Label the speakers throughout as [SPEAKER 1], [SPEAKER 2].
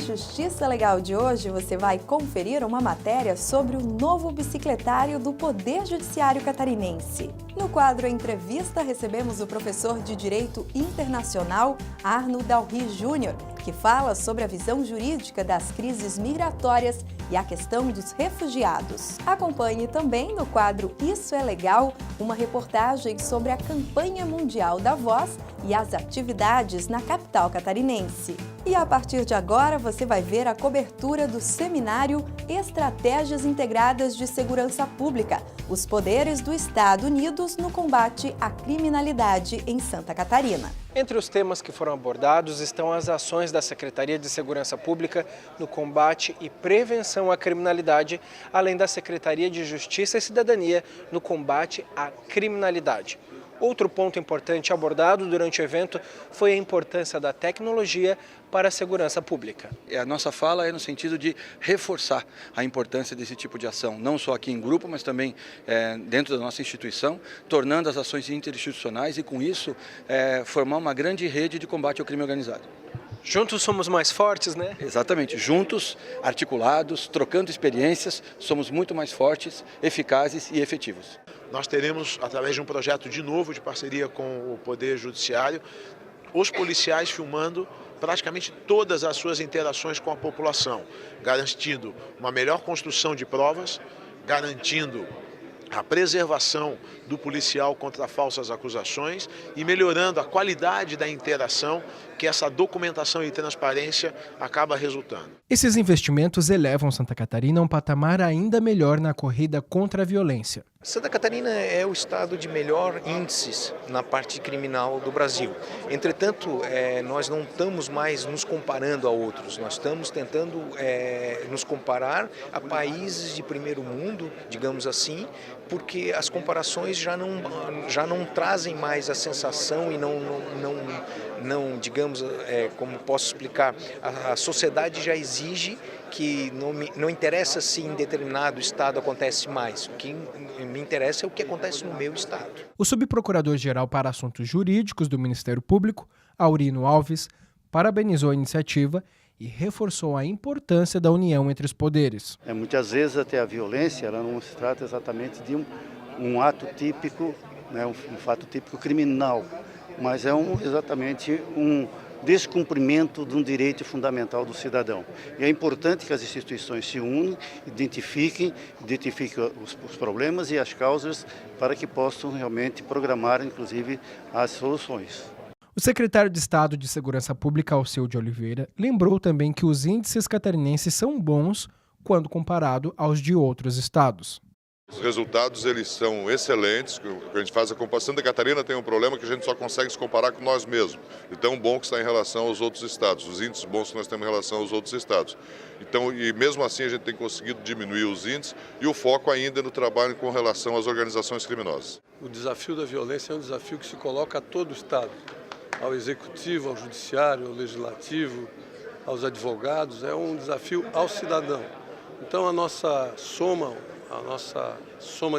[SPEAKER 1] Justiça Legal de hoje, você vai conferir uma matéria sobre o novo bicicletário do Poder Judiciário Catarinense. No quadro Entrevista, recebemos o professor de Direito Internacional, Arno Dalry Júnior, que fala sobre a visão jurídica das crises migratórias e a questão dos refugiados. Acompanhe também no quadro Isso é Legal, uma reportagem sobre a campanha mundial da voz e as atividades na capital catarinense. E a partir de agora você vai ver a cobertura do seminário Estratégias Integradas de Segurança Pública, os poderes do Estado unidos no combate à criminalidade em Santa Catarina.
[SPEAKER 2] Entre os temas que foram abordados estão as ações da Secretaria de Segurança Pública no combate e prevenção à criminalidade, além da Secretaria de Justiça e Cidadania no combate à criminalidade. Outro ponto importante abordado durante o evento foi a importância da tecnologia para a segurança pública.
[SPEAKER 3] A nossa fala é no sentido de reforçar a importância desse tipo de ação, não só aqui em grupo, mas também dentro da nossa instituição, tornando as ações interinstitucionais e, com isso, formar uma grande rede de combate ao crime organizado.
[SPEAKER 2] Juntos somos mais fortes, né?
[SPEAKER 3] Exatamente. Juntos, articulados, trocando experiências, somos muito mais fortes, eficazes e efetivos.
[SPEAKER 4] Nós teremos, através de um projeto de novo de parceria com o Poder Judiciário, os policiais filmando praticamente todas as suas interações com a população, garantindo uma melhor construção de provas, garantindo a preservação do policial contra falsas acusações e melhorando a qualidade da interação que essa documentação e transparência acaba resultando.
[SPEAKER 5] Esses investimentos elevam Santa Catarina a um patamar ainda melhor na corrida contra a violência.
[SPEAKER 6] Santa Catarina é o estado de melhor índices na parte criminal do Brasil. Entretanto, nós não estamos mais nos comparando a outros, nós estamos tentando nos comparar a países de primeiro mundo, digamos assim, porque as comparações já não trazem mais a sensação e não digamos, como posso explicar, a sociedade já exige que não interessa se em determinado estado acontece mais, o que me interessa é o que acontece no meu estado.
[SPEAKER 5] O subprocurador-geral para Assuntos Jurídicos do Ministério Público, Aurino Alves, parabenizou a iniciativa e reforçou a importância da união entre os poderes.
[SPEAKER 7] Muitas vezes até a violência ela não se trata exatamente de um ato típico, né, um fato típico criminal, mas é exatamente um descumprimento de um direito fundamental do cidadão. E é importante que as instituições se unam, identifiquem os problemas e as causas para que possam realmente programar, inclusive, as soluções.
[SPEAKER 5] O secretário de Estado de Segurança Pública, Alceu de Oliveira, lembrou também que os índices catarinenses são bons quando comparado aos de outros estados.
[SPEAKER 8] Os resultados eles são excelentes, a gente faz a comparação. Santa Catarina tem um problema que a gente só consegue se comparar com nós mesmos, de tão bom que está em relação aos outros estados, os índices bons que nós temos em relação aos outros estados. Então, e mesmo assim a gente tem conseguido diminuir os índices e o foco ainda no trabalho com relação às organizações criminosas.
[SPEAKER 9] O desafio da violência é um desafio que se coloca a todo o estado, ao executivo, ao judiciário, ao legislativo, aos advogados, é um desafio ao cidadão. Então a nossa soma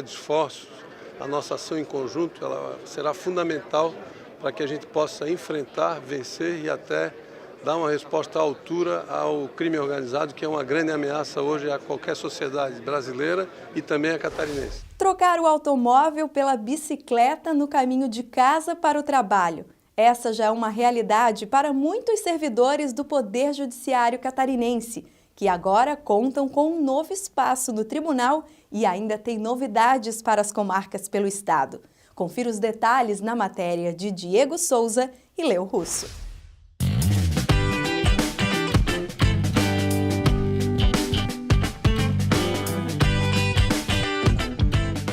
[SPEAKER 9] de esforços, a nossa ação em conjunto, ela será fundamental para que a gente possa enfrentar, vencer e até dar uma resposta à altura ao crime organizado, que é uma grande ameaça hoje a qualquer sociedade brasileira e também a catarinense.
[SPEAKER 1] Trocar o automóvel pela bicicleta no caminho de casa para o trabalho. Essa já é uma realidade para muitos servidores do Poder Judiciário Catarinense, que agora contam com um novo espaço no tribunal e ainda tem novidades para as comarcas pelo estado. Confira os detalhes na matéria de Diego Souza e Leo Russo.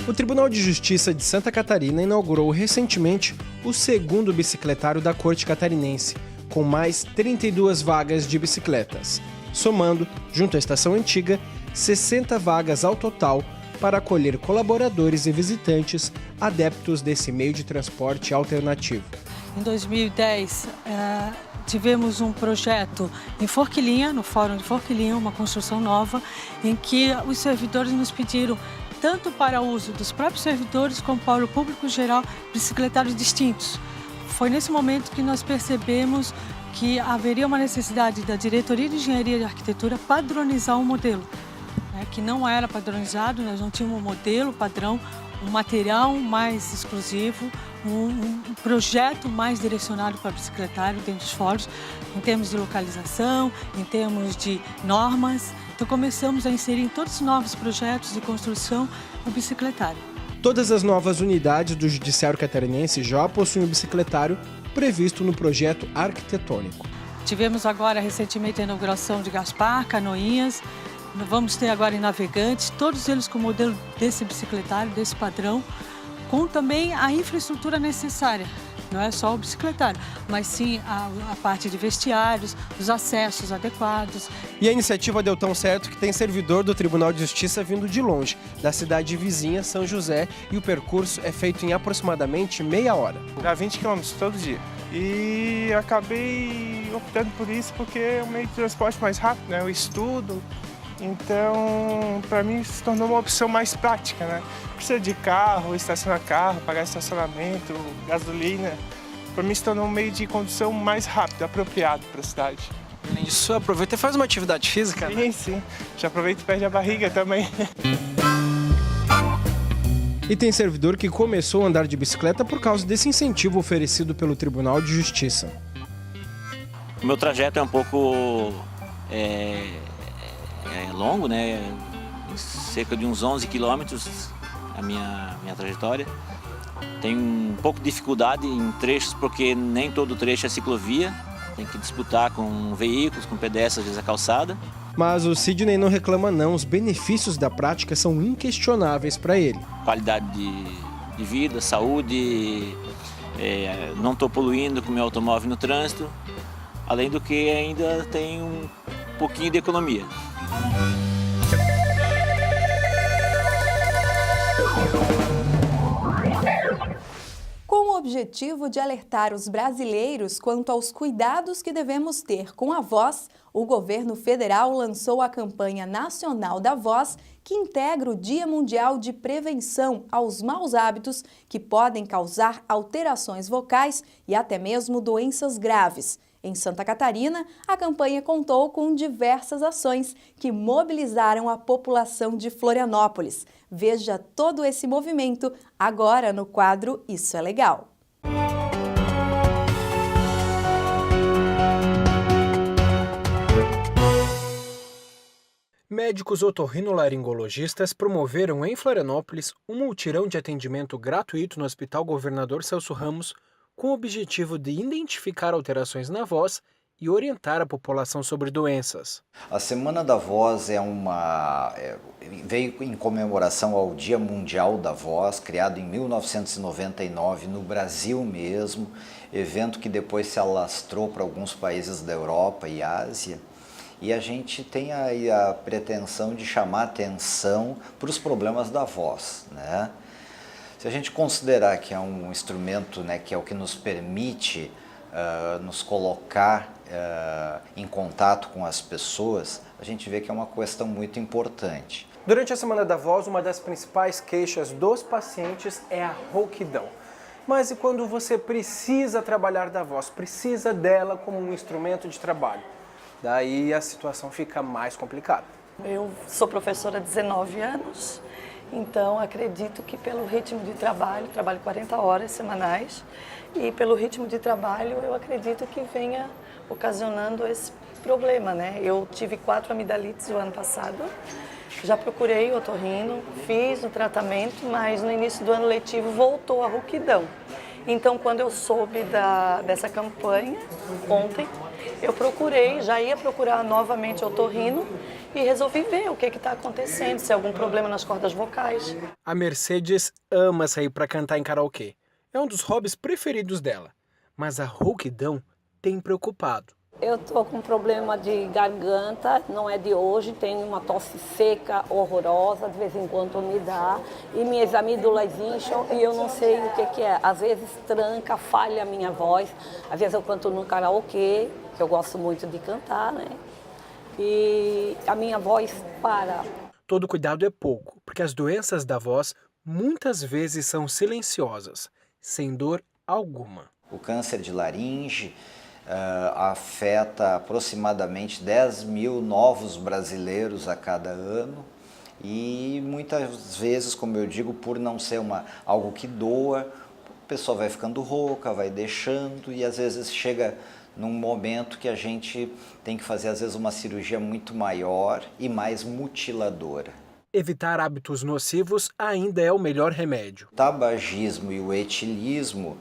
[SPEAKER 5] O Tribunal de Justiça de Santa Catarina inaugurou recentemente o segundo bicicletário da Corte Catarinense, com mais 32 vagas de bicicletas, somando, junto à estação antiga, 60 vagas ao total para acolher colaboradores e visitantes adeptos desse meio de transporte alternativo.
[SPEAKER 10] Em 2010, tivemos um projeto em Forquilinha, no Fórum de Forquilinha, uma construção nova, em que os servidores nos pediram, tanto para o uso dos próprios servidores como para o público geral, bicicletários distintos. Foi nesse momento que nós percebemos que haveria uma necessidade da Diretoria de Engenharia e Arquitetura padronizar um modelo, né, que não era padronizado, nós não tínhamos um modelo padrão, um material mais exclusivo, um projeto mais direcionado para o bicicletário dentro dos fóruns, em termos de localização, em termos de normas. Então começamos a inserir em todos os novos projetos de construção o bicicletário.
[SPEAKER 5] Todas as novas unidades do Judiciário Catarinense já possuem o bicicletário previsto no projeto arquitetônico.
[SPEAKER 10] Tivemos agora recentemente a inauguração de Gaspar, Canoinhas, vamos ter agora em Navegantes, todos eles com o modelo desse bicicletário, desse padrão, com também a infraestrutura necessária. Não é só o bicicletário, mas sim a parte de vestiários, os acessos adequados.
[SPEAKER 5] E a iniciativa deu tão certo que tem servidor do Tribunal de Justiça vindo de longe, da cidade vizinha, São José, e o percurso é feito em aproximadamente meia hora.
[SPEAKER 11] Dá 20 km todo dia. E eu acabei optando por isso porque é um meio de transporte mais rápido, né? Eu estudo, então para mim se tornou uma opção mais prática, né? Precisa de carro, estacionar carro, pagar estacionamento, gasolina. Para mim se tornou um meio de condução mais rápido, apropriado para a cidade.
[SPEAKER 5] Além disso, aproveita e faz uma atividade física, né?
[SPEAKER 11] Sim. Já aproveita e perde a barriga também.
[SPEAKER 5] E tem servidor que começou a andar de bicicleta por causa desse incentivo oferecido pelo Tribunal de Justiça.
[SPEAKER 12] O meu trajeto é um pouco longo, né? Cerca de uns 11 quilômetros a minha trajetória. Tenho um pouco de dificuldade em trechos porque nem todo trecho é ciclovia. Tem que disputar com veículos, com pedestres, às vezes a calçada.
[SPEAKER 5] Mas o Sidney não reclama não, os benefícios da prática são inquestionáveis para ele.
[SPEAKER 12] Qualidade de vida, saúde, não estou poluindo com o meu automóvel no trânsito, além do que ainda tem um pouquinho de economia.
[SPEAKER 1] Com o objetivo de alertar os brasileiros quanto aos cuidados que devemos ter com a voz, o governo federal lançou a campanha nacional da voz, que integra o Dia Mundial de Prevenção aos maus hábitos que podem causar alterações vocais e até mesmo doenças graves. Em Santa Catarina, a campanha contou com diversas ações que mobilizaram a população de Florianópolis. Veja todo esse movimento agora no quadro Isso é Legal.
[SPEAKER 5] Médicos otorrinolaringologistas promoveram em Florianópolis um mutirão de atendimento gratuito no Hospital Governador Celso Ramos, com o objetivo de identificar alterações na voz e orientar a população sobre doenças.
[SPEAKER 13] A Semana da Voz veio em comemoração ao Dia Mundial da Voz, criado em 1999 no Brasil mesmo, evento que depois se alastrou para alguns países da Europa e Ásia. E a gente tem aí a pretensão de chamar atenção para os problemas da voz, né? Se a gente considerar que é um instrumento, né, que é o que nos permite nos colocar em contato com as pessoas, a gente vê que é uma questão muito importante.
[SPEAKER 5] Durante a Semana da Voz, uma das principais queixas dos pacientes é a rouquidão. Mas e quando você precisa trabalhar da voz, precisa dela como um instrumento de trabalho? Daí a situação fica mais complicada.
[SPEAKER 14] Eu sou professora há 19 anos. Então, acredito que pelo ritmo de trabalho 40 horas semanais, e pelo ritmo de trabalho eu acredito que venha ocasionando esse problema, né? Eu tive 4 amidalites o ano passado, já procurei o otorrino, fiz o tratamento, mas no início do ano letivo voltou a rouquidão. Então, quando eu soube dessa campanha, ontem, eu já ia procurar novamente o otorrino e resolvi ver o que está acontecendo, se é algum problema nas cordas vocais.
[SPEAKER 5] A Mercedes ama sair para cantar em karaokê. É um dos hobbies preferidos dela. Mas a rouquidão tem preocupado.
[SPEAKER 15] Eu estou com problema de garganta, não é de hoje, tenho uma tosse seca, horrorosa, de vez em quando me dá, e minhas amígdalas incham e eu não sei o que é. Às vezes tranca, falha a minha voz, às vezes eu canto no karaokê, que eu gosto muito de cantar, né? E a minha voz para.
[SPEAKER 5] Todo cuidado é pouco, porque as doenças da voz muitas vezes são silenciosas, sem dor alguma.
[SPEAKER 13] O câncer de laringe afeta aproximadamente 10 mil novos brasileiros a cada ano e muitas vezes, como eu digo, por não ser algo que doa, a pessoa vai ficando rouca, vai deixando e às vezes chega num momento que a gente tem que fazer às vezes uma cirurgia muito maior e mais mutiladora.
[SPEAKER 5] Evitar hábitos nocivos ainda é o melhor remédio.
[SPEAKER 13] O tabagismo e o etilismo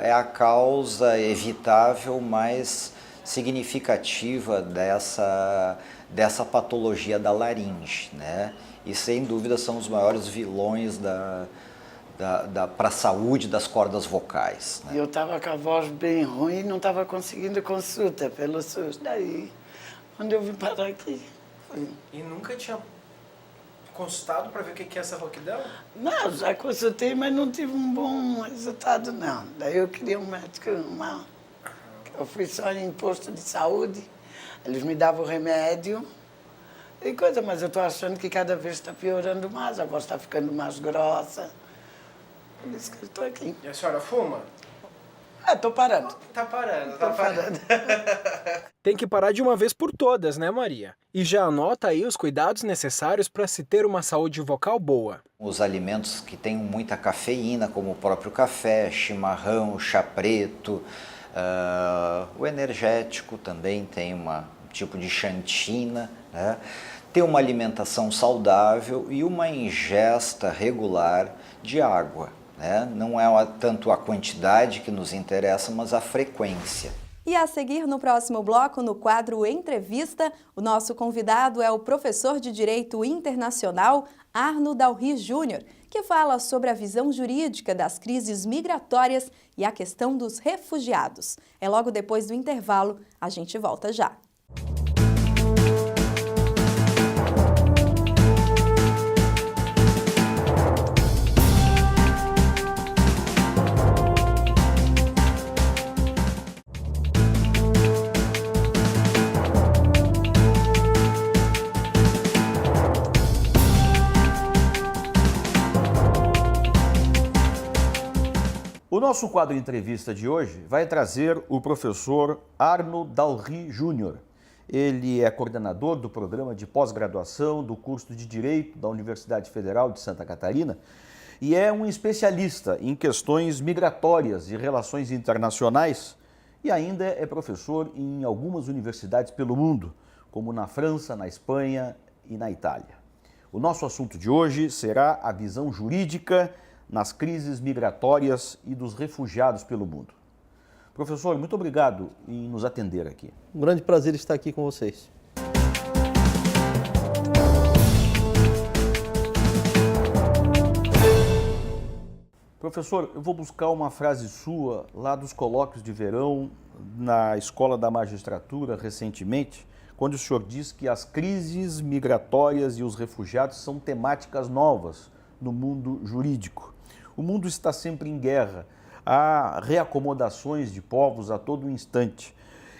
[SPEAKER 13] é a causa evitável mais significativa dessa patologia da laringe, né? E sem dúvida são os maiores vilões para a saúde das cordas vocais. Né?
[SPEAKER 16] Eu estava com a voz bem ruim e não estava conseguindo consulta pelo SUS. Daí, quando eu vim parar aqui. Foi.
[SPEAKER 5] E nunca tinha consultado para ver o que é essa rouquidão?
[SPEAKER 16] Não, já consultei, mas não tive um bom resultado, não. Daí eu queria um médico, eu fui só em posto de saúde, eles me davam o remédio e coisa, mas eu estou achando que cada vez está piorando mais, a voz está ficando mais grossa. Por isso que eu estou aqui.
[SPEAKER 5] E a senhora fuma?
[SPEAKER 16] Estou parando.
[SPEAKER 5] Tá parando.
[SPEAKER 2] Tem que parar de uma vez por todas, né, Maria? E já anota aí os cuidados necessários para se ter uma saúde vocal boa.
[SPEAKER 13] Os alimentos que têm muita cafeína, como o próprio café, chimarrão, chá preto, o energético também tem um tipo de xantina, né? Ter uma alimentação saudável e uma ingesta regular de água. Né? Não é tanto a quantidade que nos interessa, mas a frequência.
[SPEAKER 1] E a seguir, no próximo bloco, no quadro Entrevista, o nosso convidado é o professor de Direito Internacional, Arno Dalry Júnior, que fala sobre a visão jurídica das crises migratórias e a questão dos refugiados. É logo depois do intervalo, a gente volta já.
[SPEAKER 17] O nosso quadro Entrevista de hoje vai trazer o professor Arno Dalry Júnior. Ele é coordenador do programa de pós-graduação do curso de Direito da Universidade Federal de Santa Catarina e é um especialista em questões migratórias e relações internacionais e ainda é professor em algumas universidades pelo mundo, como na França, na Espanha e na Itália. O nosso assunto de hoje será a visão jurídica nas crises migratórias e dos refugiados pelo mundo. Professor, muito obrigado em nos atender aqui.
[SPEAKER 18] Um grande prazer estar aqui com vocês.
[SPEAKER 17] Professor, eu vou buscar uma frase sua lá dos colóquios de verão na Escola da Magistratura recentemente, quando o senhor diz que as crises migratórias e os refugiados são temáticas novas no mundo jurídico. O mundo está sempre em guerra, há reacomodações de povos a todo instante.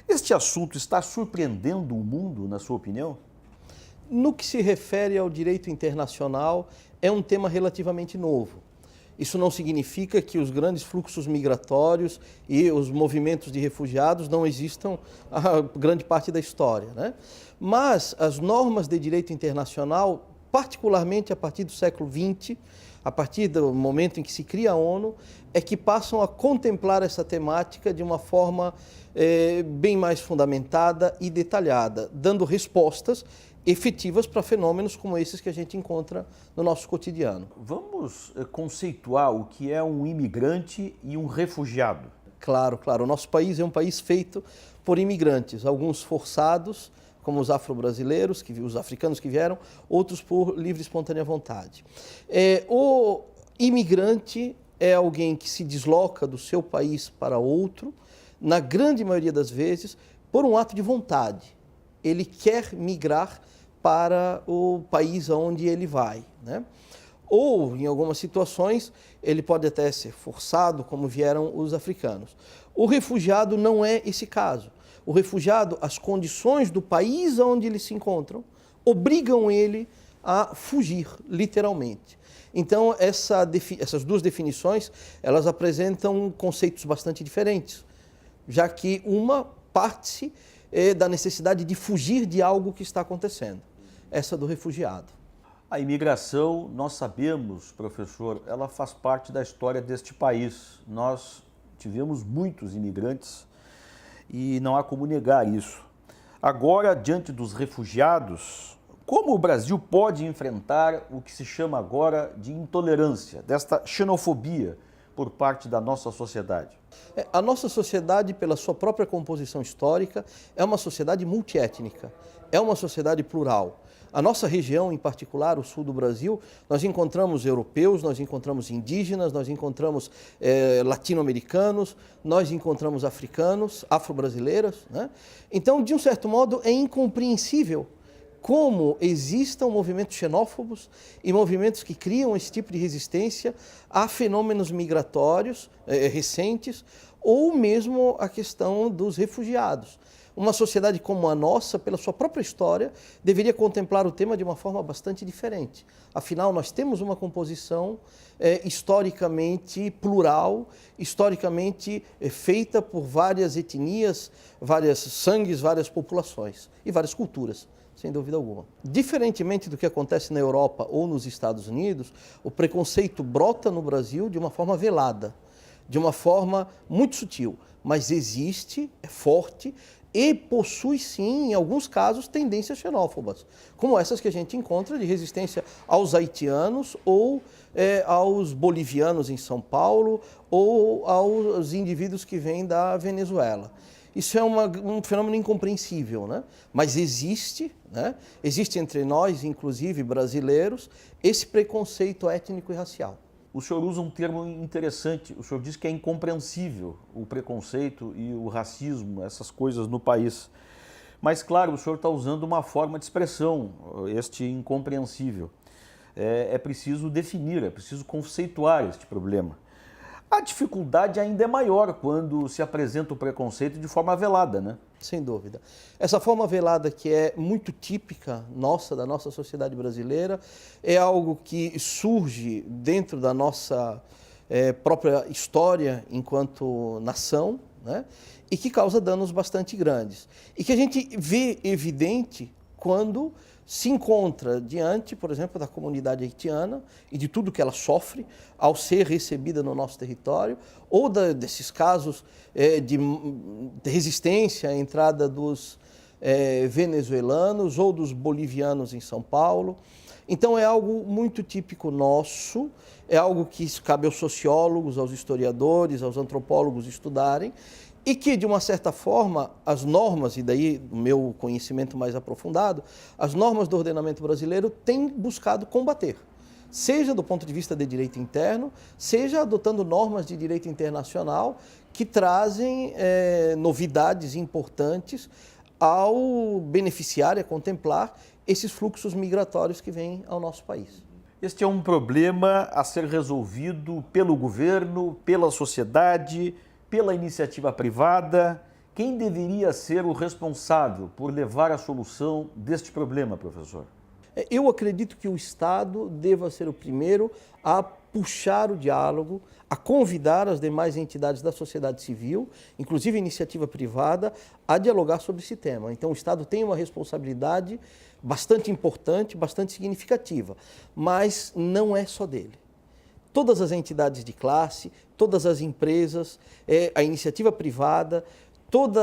[SPEAKER 17] Este assunto está surpreendendo o mundo, na sua opinião?
[SPEAKER 18] No que se refere ao direito internacional, é um tema relativamente novo. Isso não significa que os grandes fluxos migratórios e os movimentos de refugiados não existam a grande parte da história, né? Mas as normas de direito internacional, particularmente a partir do século XX, a partir do momento em que se cria a ONU, é que passam a contemplar essa temática de uma forma bem mais fundamentada e detalhada, dando respostas efetivas para fenômenos como esses que a gente encontra no nosso cotidiano.
[SPEAKER 17] Vamos conceituar o que é um imigrante e um refugiado.
[SPEAKER 18] Claro, claro. O nosso país é um país feito por imigrantes, alguns forçados, como os afro-brasileiros, os africanos que vieram, outros por livre e espontânea vontade. O imigrante é alguém que se desloca do seu país para outro, na grande maioria das vezes, por um ato de vontade. Ele quer migrar para o país aonde ele vai, né? Ou, em algumas situações, ele pode até ser forçado, como vieram os africanos. O refugiado não é esse caso. O refugiado, as condições do país onde eles se encontram, obrigam ele a fugir, literalmente. Então, essas duas definições, elas apresentam conceitos bastante diferentes. já que uma parte da necessidade de fugir de algo que está acontecendo, essa do refugiado.
[SPEAKER 17] A imigração, nós sabemos, professor, ela faz parte da história deste país. Nós tivemos muitos imigrantes e não há como negar isso. Agora, diante dos refugiados, como o Brasil pode enfrentar o que se chama agora de intolerância, desta xenofobia por parte da nossa sociedade?
[SPEAKER 18] A nossa sociedade, pela sua própria composição histórica, é uma sociedade multiétnica, é uma sociedade plural. A nossa região, em particular, o sul do Brasil, nós encontramos europeus, nós encontramos indígenas, nós encontramos latino-americanos, nós encontramos africanos, afro-brasileiras, né? Então, de um certo modo, é incompreensível como existam movimentos xenófobos e movimentos que criam esse tipo de resistência a fenômenos migratórios recentes ou mesmo a questão dos refugiados. Uma sociedade como a nossa, pela sua própria história, deveria contemplar o tema de uma forma bastante diferente. Afinal, nós temos uma composição historicamente plural, historicamente feita por várias etnias, várias sangues, várias populações e várias culturas, sem dúvida alguma. Diferentemente do que acontece na Europa ou nos Estados Unidos, o preconceito brota no Brasil de uma forma velada, de uma forma muito sutil, mas existe, é forte, e possui, sim, em alguns casos, tendências xenófobas, como essas que a gente encontra de resistência aos haitianos ou aos bolivianos em São Paulo ou aos indivíduos que vêm da Venezuela. Isso é um fenômeno incompreensível, né? Mas existe, né? Existe entre nós, inclusive brasileiros, esse preconceito étnico e racial.
[SPEAKER 17] O senhor usa um termo interessante, o senhor diz que é incompreensível o preconceito e o racismo, essas coisas no país. Mas, claro, o senhor está usando uma forma de expressão, este incompreensível. É preciso definir, é preciso conceituar este problema. A dificuldade ainda é maior quando se apresenta o preconceito de forma velada, né?
[SPEAKER 18] Sem dúvida. Essa forma velada que é muito típica nossa, da nossa sociedade brasileira, é algo que surge dentro da nossa própria história enquanto nação, né? E que causa danos bastante grandes. E que a gente vê evidente quando se encontra diante, por exemplo, da comunidade haitiana e de tudo que ela sofre ao ser recebida no nosso território, ou desses casos de resistência à entrada dos venezuelanos ou dos bolivianos em São Paulo. Então é algo muito típico nosso, é algo que cabe aos sociólogos, aos historiadores, aos antropólogos estudarem, e que, de uma certa forma, as normas, e daí o meu conhecimento mais aprofundado, as normas do ordenamento brasileiro têm buscado combater, seja do ponto de vista de direito interno, seja adotando normas de direito internacional que trazem novidades importantes ao beneficiar e a contemplar esses fluxos migratórios que vêm ao nosso país.
[SPEAKER 17] Este é um problema a ser resolvido pelo governo, pela sociedade, pela iniciativa privada. Quem deveria ser o responsável por levar a solução deste problema, professor?
[SPEAKER 18] Eu acredito que o Estado deva ser o primeiro a puxar o diálogo, a convidar as demais entidades da sociedade civil, inclusive a iniciativa privada, a dialogar sobre esse tema. Então o Estado tem uma responsabilidade bastante importante, bastante significativa, mas não é só dele. Todas as entidades de classe, todas as empresas, a iniciativa privada, todo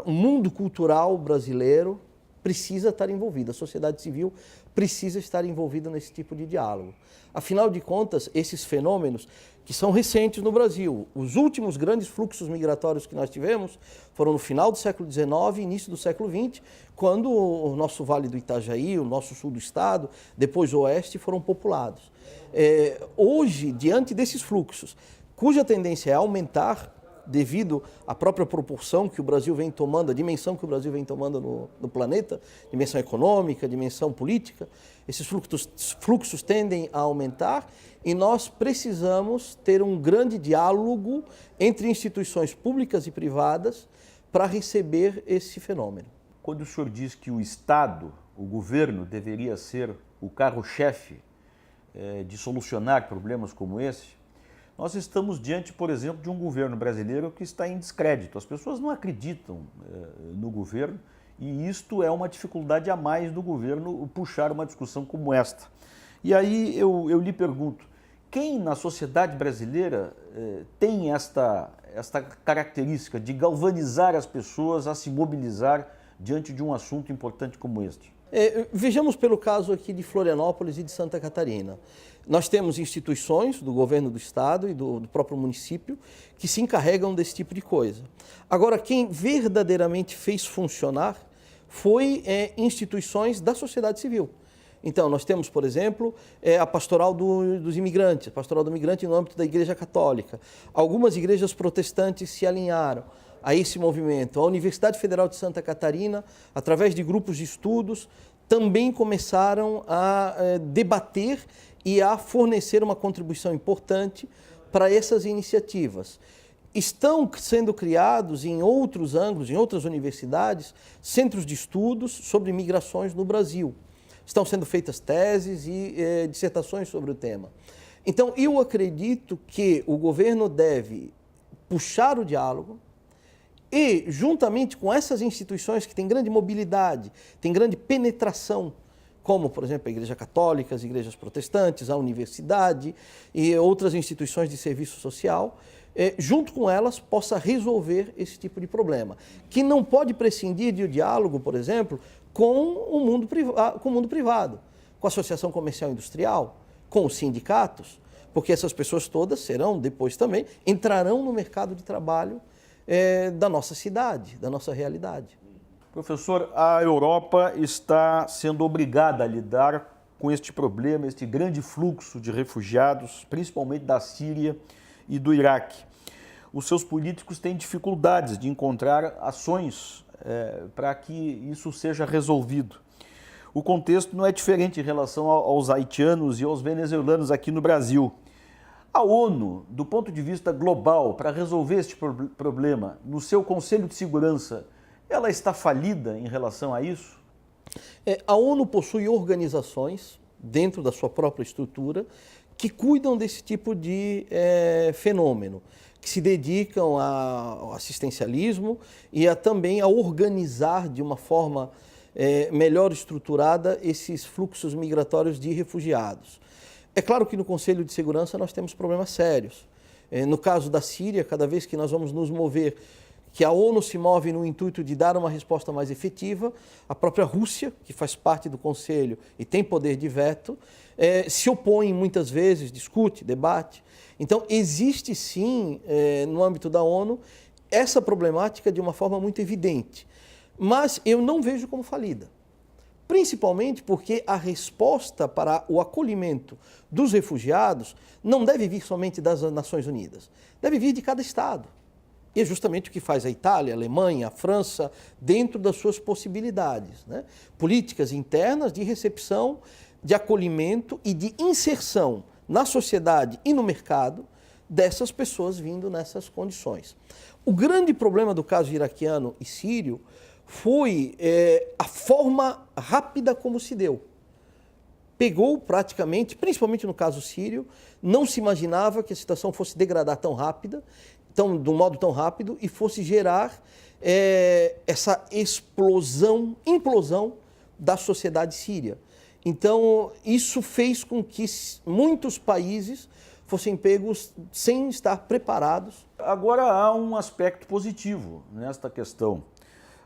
[SPEAKER 18] o mundo cultural brasileiro precisa estar envolvido, a sociedade civil precisa estar envolvida nesse tipo de diálogo. Afinal de contas, esses fenômenos que são recentes no Brasil, os últimos grandes fluxos migratórios que nós tivemos foram no final do século XIX e início do século XX, quando o nosso Vale do Itajaí, o nosso sul do estado, depois o oeste, foram populados. Hoje, diante desses fluxos, cuja tendência é aumentar, devido à própria proporção que o Brasil vem tomando, a dimensão que o Brasil vem tomando no planeta, dimensão econômica, dimensão política, esses fluxos tendem a aumentar e nós precisamos ter um grande diálogo entre instituições públicas e privadas para receber esse fenômeno.
[SPEAKER 17] Quando o senhor diz que o Estado, o governo, deveria ser o carro-chefe de solucionar problemas como esse, nós estamos diante, por exemplo, de um governo brasileiro que está em descrédito. As pessoas não acreditam no governo e isto é uma dificuldade a mais do governo puxar uma discussão como esta. E aí eu lhe pergunto, quem na sociedade brasileira tem esta característica de galvanizar as pessoas a se mobilizar diante de um assunto importante como este?
[SPEAKER 18] Vejamos pelo caso aqui de Florianópolis e de Santa Catarina. Nós temos instituições do governo do estado e do próprio município que se encarregam desse tipo de coisa. Agora, quem verdadeiramente fez funcionar foi instituições da sociedade civil. Então, nós temos, por exemplo, a pastoral dos imigrantes, a pastoral do imigrante no âmbito da Igreja Católica. Algumas igrejas protestantes se alinharam a esse movimento. A Universidade Federal de Santa Catarina, através de grupos de estudos, também começaram a debater e a fornecer uma contribuição importante para essas iniciativas. Estão sendo criados em outros ângulos, em outras universidades, centros de estudos sobre migrações no Brasil. Estão sendo feitas teses e dissertações sobre o tema. Então, eu acredito que o governo deve puxar o diálogo e, juntamente com essas instituições que têm grande mobilidade, têm grande penetração, como, por exemplo, a Igreja Católica, as igrejas protestantes, a universidade e outras instituições de serviço social, junto com elas, possa resolver esse tipo de problema. Que não pode prescindir de diálogo, por exemplo, com o mundo privado, com a Associação Comercial e Industrial, com os sindicatos, porque essas pessoas todas serão, depois também, entrarão no mercado de trabalho da nossa cidade, da nossa realidade.
[SPEAKER 17] Professor, a Europa está sendo obrigada a lidar com este problema, este grande fluxo de refugiados, principalmente da Síria e do Iraque. Os seus políticos têm dificuldades de encontrar ações para que isso seja resolvido. O contexto não é diferente em relação aos haitianos e aos venezuelanos aqui no Brasil. A ONU, do ponto de vista global, para resolver este problema, no seu Conselho de Segurança, ela está falida em relação a isso?
[SPEAKER 18] A ONU possui organizações, dentro da sua própria estrutura, que cuidam desse tipo de fenômeno, que se dedicam ao assistencialismo e também a organizar de uma forma melhor estruturada esses fluxos migratórios de refugiados. É claro que no Conselho de Segurança nós temos problemas sérios. No caso da Síria, cada vez que nós vamos nos mover, que a ONU se move no intuito de dar uma resposta mais efetiva, a própria Rússia, que faz parte do Conselho e tem poder de veto, se opõe muitas vezes, discute, debate. Então, existe sim, no âmbito da ONU, essa problemática de uma forma muito evidente. Mas eu não vejo como falida. Principalmente porque a resposta para o acolhimento dos refugiados não deve vir somente das Nações Unidas, deve vir de cada Estado. E é justamente o que faz a Itália, a Alemanha, a França, dentro das suas possibilidades, né? Políticas internas de recepção, de acolhimento e de inserção na sociedade e no mercado dessas pessoas vindo nessas condições. O grande problema do caso iraquiano e sírio foi a forma rápida como se deu. Pegou praticamente, principalmente no caso sírio, não se imaginava que a situação fosse degradar tão rápida, de um modo tão rápido e fosse gerar essa implosão da sociedade síria. Então, isso fez com que muitos países fossem pegos sem estar preparados.
[SPEAKER 17] Agora há um aspecto positivo nesta questão.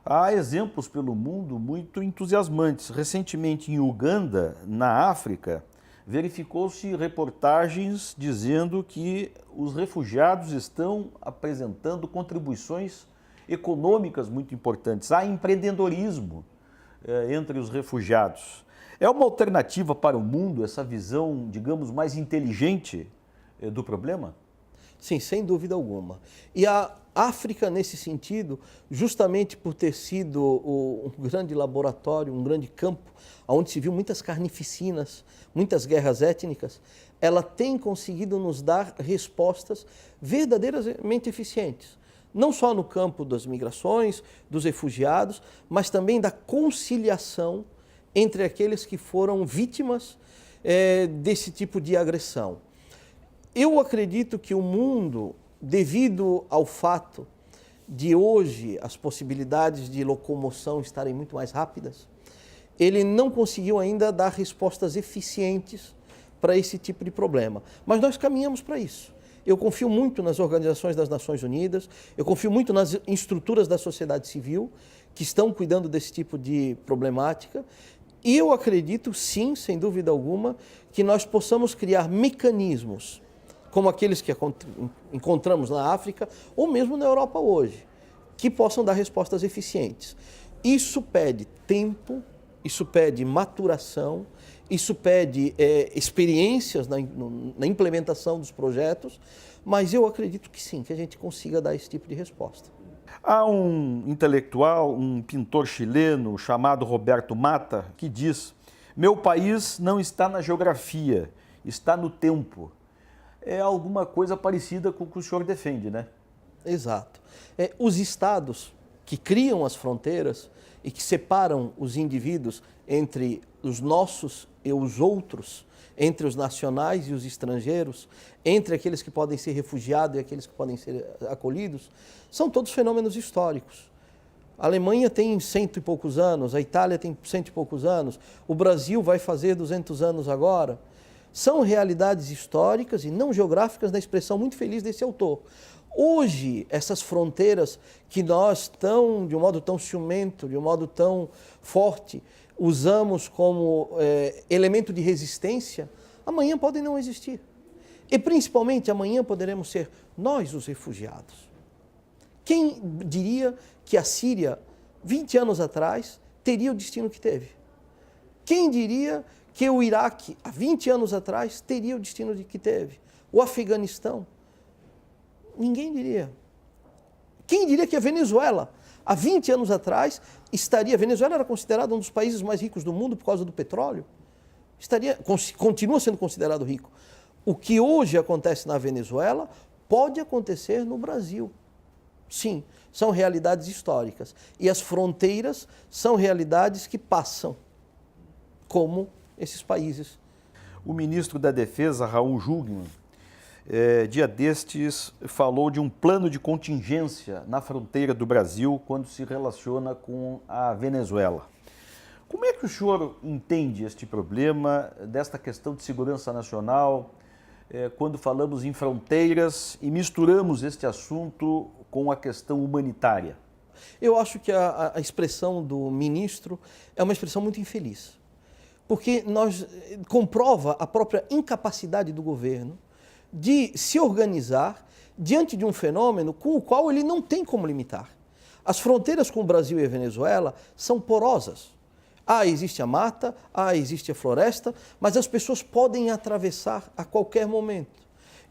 [SPEAKER 17] Há exemplos pelo mundo muito entusiasmantes. Recentemente, em Uganda, na África, verificou-se reportagens dizendo que os refugiados estão apresentando contribuições econômicas muito importantes. Há empreendedorismo entre os refugiados. É uma alternativa para o mundo essa visão, digamos, mais inteligente do problema?
[SPEAKER 18] Sim, sem dúvida alguma. E a África, nesse sentido, justamente por ter sido um grande laboratório, um grande campo, onde se viu muitas carnificinas, muitas guerras étnicas, ela tem conseguido nos dar respostas verdadeiramente eficientes. Não só no campo das migrações, dos refugiados, mas também da conciliação entre aqueles que foram vítimas desse tipo de agressão. Eu acredito que o mundo, devido ao fato de hoje as possibilidades de locomoção estarem muito mais rápidas, ele não conseguiu ainda dar respostas eficientes para esse tipo de problema. Mas nós caminhamos para isso. Eu confio muito nas organizações das Nações Unidas, eu confio muito nas estruturas da sociedade civil que estão cuidando desse tipo de problemática. E eu acredito, sim, sem dúvida alguma, que nós possamos criar mecanismos como aqueles que encontramos na África ou mesmo na Europa hoje, que possam dar respostas eficientes. Isso pede tempo, isso pede maturação, isso pede experiências na implementação dos projetos, mas eu acredito que sim, que a gente consiga dar esse tipo de resposta.
[SPEAKER 17] Há um intelectual, um pintor chileno chamado Roberto Mata, que diz: meu país não está na geografia, está no tempo. É alguma coisa parecida com o que o senhor defende, né?
[SPEAKER 18] Exato. Os estados que criam as fronteiras e que separam os indivíduos entre os nossos e os outros, entre os nacionais e os estrangeiros, entre aqueles que podem ser refugiados e aqueles que podem ser acolhidos, são todos fenômenos históricos. A Alemanha tem 100 e poucos anos, a Itália tem 100 e poucos anos, o Brasil vai fazer 200 anos agora. São realidades históricas e não geográficas, na expressão muito feliz desse autor. Hoje, essas fronteiras que nós de um modo tão ciumento, de um modo tão forte, usamos como elemento de resistência, amanhã podem não existir. E principalmente amanhã poderemos ser nós os refugiados. Quem diria que a Síria, 20 anos atrás, teria o destino que teve? Quem diria que o Iraque, há 20 anos atrás, teria o destino que teve? O Afeganistão? Ninguém diria. Quem diria que a Venezuela, há 20 anos atrás, a Venezuela era considerada um dos países mais ricos do mundo por causa do petróleo? Continua sendo considerado rico. O que hoje acontece na Venezuela pode acontecer no Brasil. Sim, são realidades históricas. E as fronteiras são realidades que passam, como esses países.
[SPEAKER 17] O ministro da Defesa, Raul Jungmann, dia destes, falou de um plano de contingência na fronteira do Brasil quando se relaciona com a Venezuela. Como é que o senhor entende este problema, desta questão de segurança nacional, quando falamos em fronteiras e misturamos este assunto com a questão humanitária?
[SPEAKER 18] Eu acho que a expressão do ministro é uma expressão muito infeliz, porque comprova a própria incapacidade do governo de se organizar diante de um fenômeno com o qual ele não tem como limitar. As fronteiras com o Brasil e a Venezuela são porosas. Existe a mata, existe a floresta, mas as pessoas podem atravessar a qualquer momento.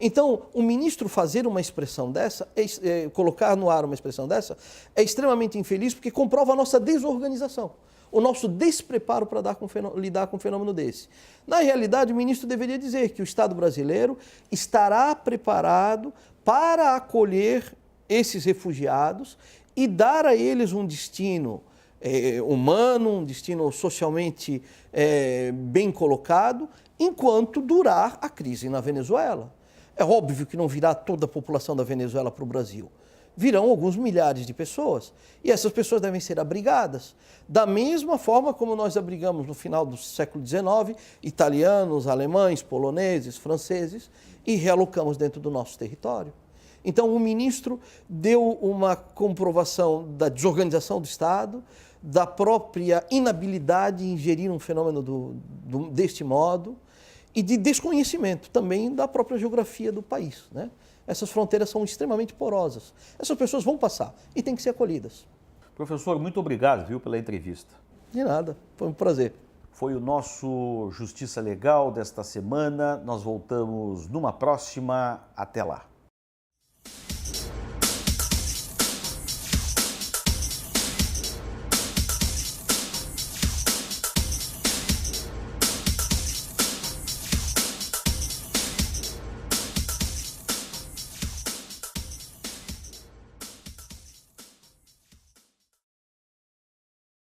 [SPEAKER 18] Então, o ministro fazer uma expressão dessa, colocar no ar uma expressão dessa, é extremamente infeliz porque comprova a nossa desorganização, o nosso despreparo para lidar com um fenômeno desse. Na realidade, o ministro deveria dizer que o Estado brasileiro estará preparado para acolher esses refugiados e dar a eles um destino humano, um destino socialmente bem colocado, enquanto durar a crise na Venezuela. É óbvio que não virá toda a população da Venezuela para o Brasil. Virão alguns milhares de pessoas e essas pessoas devem ser abrigadas. Da mesma forma como nós abrigamos no final do século XIX, italianos, alemães, poloneses, franceses e realocamos dentro do nosso território. Então o ministro deu uma comprovação da desorganização do Estado, da própria inabilidade em gerir um fenômeno deste modo e de desconhecimento também da própria geografia do país, né? Essas fronteiras são extremamente porosas. Essas pessoas vão passar e têm que ser acolhidas.
[SPEAKER 17] Professor, muito obrigado, pela entrevista.
[SPEAKER 18] De nada, foi um prazer.
[SPEAKER 17] Foi o nosso Justiça Legal desta semana. Nós voltamos numa próxima. Até lá.